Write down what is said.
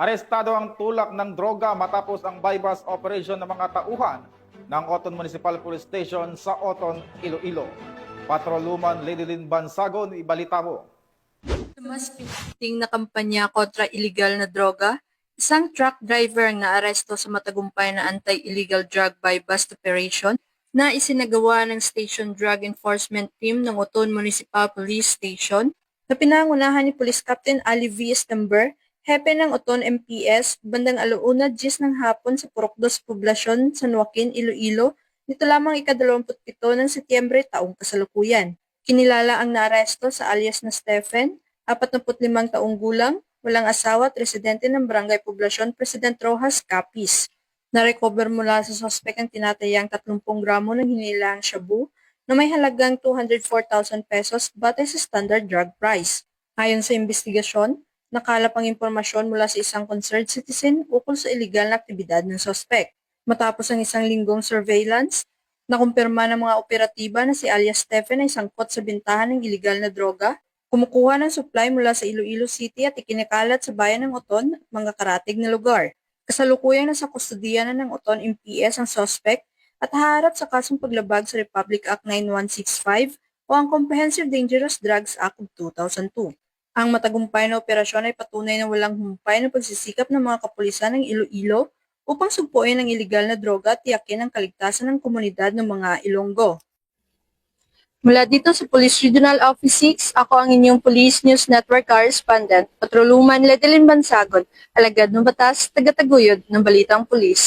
Arestado ang tulak ng droga matapos ang bypass operation ng mga tauhan ng Oton Municipal Police Station sa Oton, Iloilo. Patroluman Ledilyn Bansagon, ibalita mo. Mas pinating na kampanya kontra illegal na droga, isang truck driver ang naaresto sa matagumpay na anti-illegal drug bypass operation na isinagawa ng Station Drug Enforcement Team ng Oton Municipal Police Station na pinangunahan ni Police Captain Ali V. Estamber, hepe ng Oton MPS, bandang 1:10 ng hapon sa Purok 2 Poblasyon, San Joaquin, Iloilo, nito lamang ika-27 ng Setyembre taong kasalukuyan. Kinilala ang naaresto sa alias na Stephen, 45 taong gulang, walang asawa at residente ng Barangay Poblasyon, President Rojas, Capiz. Na-recover mula sa sospek ang tinatayang 30 gramo ng hinilaang shabu na may halagang 204,000 pesos batay sa standard drug price. Ayon sa investigasyon, nakalap ang impormasyon mula sa isang concerned citizen ukol sa iligal na aktibidad ng sospek. Matapos ang isang linggong surveillance, nakumpirma ng mga operatiba na si alias Stephen ay sangkot sa bintahan ng iligal na droga, kumukuha ng supply mula sa Iloilo City at ikinikalat sa bayan ng Oton at mga karatig na lugar. Kasalukuyang nasa kustodiya na ng Oton MPS ang suspect at haharap sa kasong paglabag sa Republic Act 9165 o ang Comprehensive Dangerous Drugs Act of 2002. Ang matagumpay na operasyon ay patunay na walang humpay na pagsisikap ng mga kapulisan ng Iloilo upang sugpuin ang iligal na droga at tiyakin ang kaligtasan ng komunidad ng mga Ilonggo. Mula dito sa Police Regional Office 6, ako ang inyong Police News Network Correspondent, Patroluman Ledilyn Bansagon, alagad ng batas, tagataguyod ng Balitang Pulis.